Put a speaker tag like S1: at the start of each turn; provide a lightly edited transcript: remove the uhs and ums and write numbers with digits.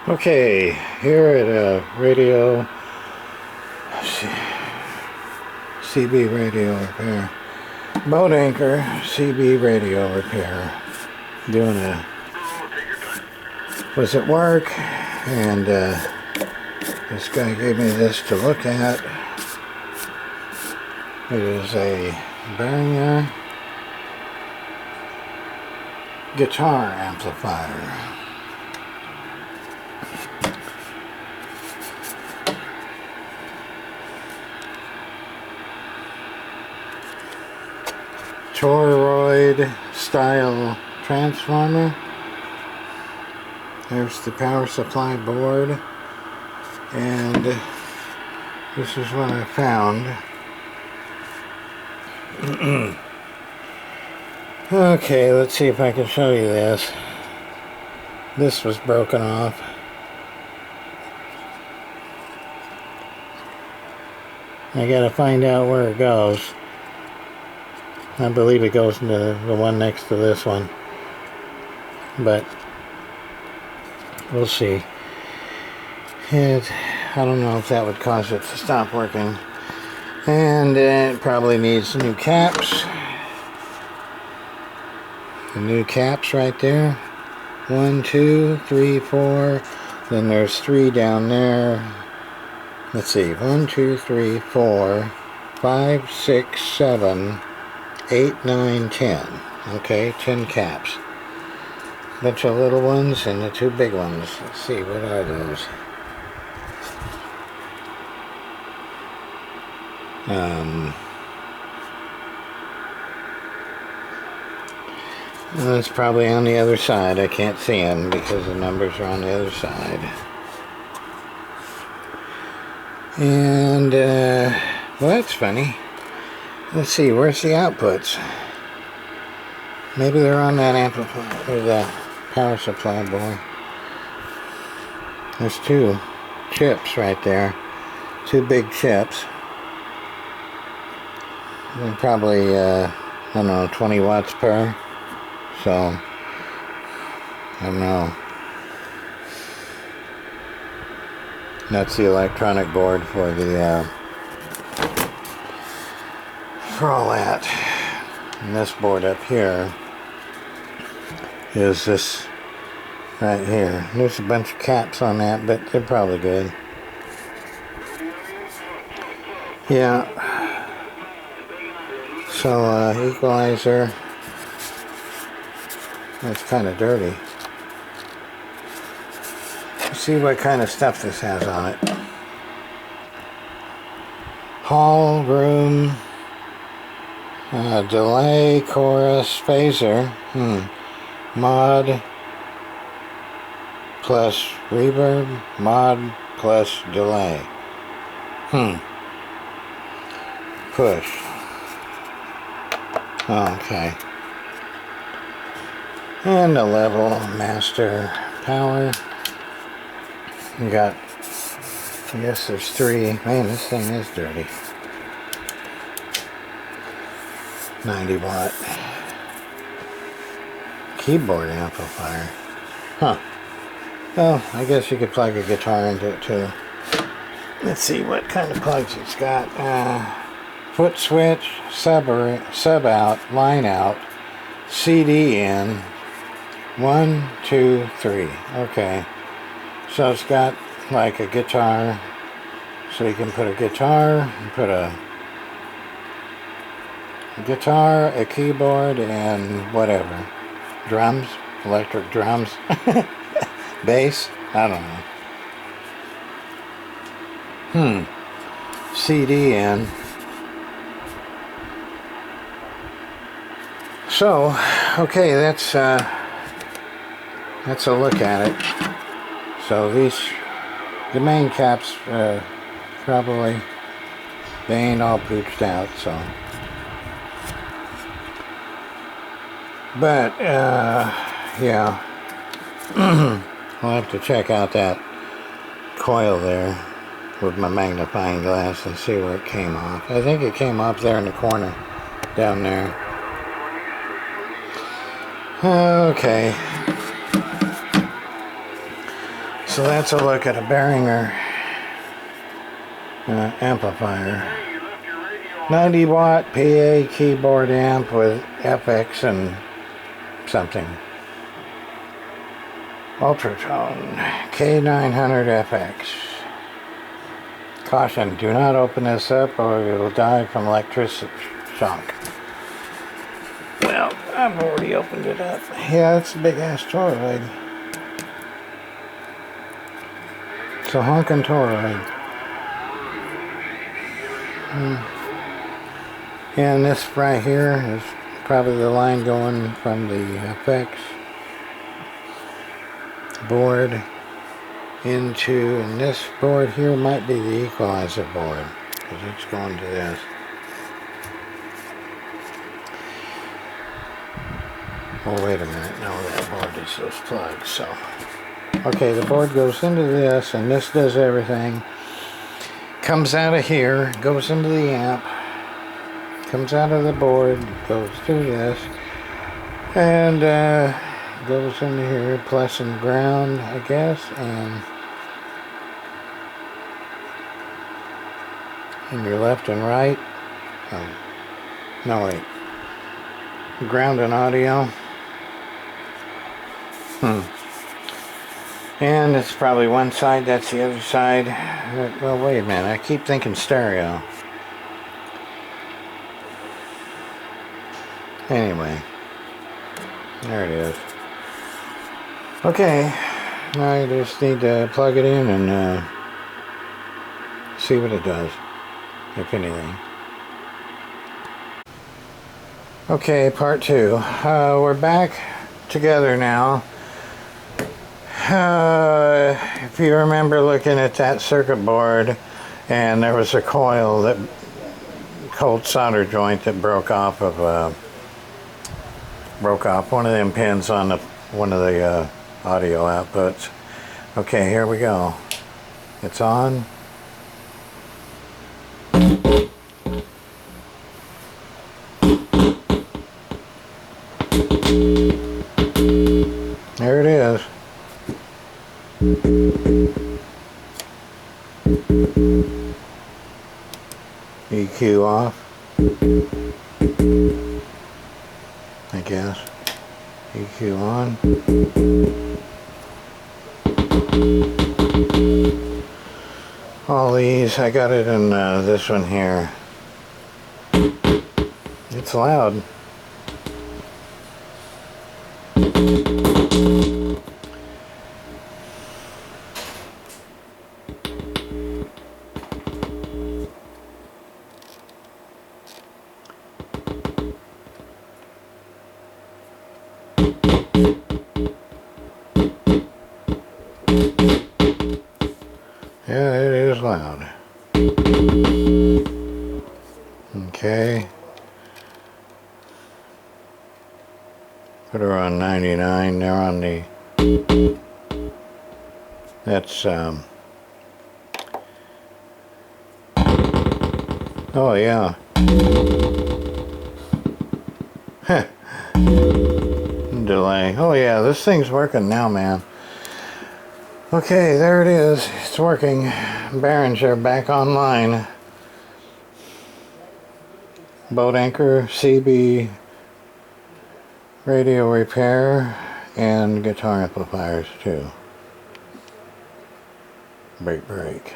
S1: Okay, here at Radio CB Radio Repair, Boat Anchor CB Radio Repair, doing was at work, and this guy gave me this to look at. It is a Behringer guitar amplifier. Toroid style transformer. There's the power supply board, and this is what I found. Okay, let's see if I can show you this. This was broken off. I gotta find out where it goes. I believe it goes into the one next to this one, but we'll see. I don't know if that would cause it to stop working, and it probably needs new caps. The new caps right there. 1, 2, 3, 4. Then there's 3 down there. Let's see. 1, 2, 3, 4, 5, 6, 7. 8, 9, 10. Okay, 10 caps. Bunch of little ones and the 2 big ones. Let's see, what are those? That's probably on the other side. I can't see them because the numbers are on the other side. And, well, that's funny. Let's see, where's the outputs? Maybe they're on that amplifier, or the power supply board. There's 2 chips right there. 2 big chips. They're probably, I don't know, 20 watts per. So, I don't know. That's the electronic board for the, for all that. And this board up here is this right here. There's a bunch of caps on that, but they're probably good. Yeah. So equalizer. That's kind of dirty. Let's see what kind of stuff this has on it. Hall room. Delay, chorus, phaser, mod plus reverb, mod plus delay, push, okay, and the level, master, power. We got, I guess there's 3, man, this thing is dirty. 90 watt keyboard amplifier. Huh. Well, I guess you could plug a guitar into it too. Let's see what kind of plugs it's got. Foot switch, sub out, line out, CD in. 1, 2, 3. Okay. So it's got like a guitar. So you can put a guitar and put a guitar, a keyboard, and whatever. Drums, electric drums, bass, I don't know. CD in. So, okay, that's a look at it. So the main caps, probably, they ain't all pooched out, so. But, yeah, I'll have to check out that coil there with my magnifying glass and see where it came off. I think it came off there in the corner, down there. Okay. So that's a look at a Behringer amplifier. 90 watt PA keyboard amp with FX and something. Ultratone K900 FX. Caution, do not open this up or it'll die from electricity shock. Well, I've already opened it up. Yeah, it's a big ass toroid. It's a honkin' toroid. And this right here is probably the line going from the FX board into, and this board here might be the equalizer board because it's going to this. Oh, wait a minute. No, that board is those plugs. So, okay, the board goes into this, and this does everything. Comes out of here, goes into the amp, comes out of the board, goes through this, and goes into here, plus and ground, I guess, and in your left and right. Oh, no, wait. Ground and audio. And it's probably one side, that's the other side. Well, wait a minute, I keep thinking stereo. Anyway, there it is. Okay, now I just need to plug it in and see what it does, if anything. Okay, part two. We're back together now. If you remember looking at that circuit board, and there was a coil, that cold solder joint that broke off one of them pins on one of the audio outputs. Okay, here we go. It's on. There it is. EQ off, I guess. EQ on. All these, I got it in this one here. It's loud. Yeah, it is loud. Okay. Put her on 99. They're on the... That's, oh, yeah. Delay. Oh, yeah, this thing's working now, man. Okay, there it is. It's working. Behringer back online. Boat anchor, CB, radio repair, and guitar amplifiers too. Break.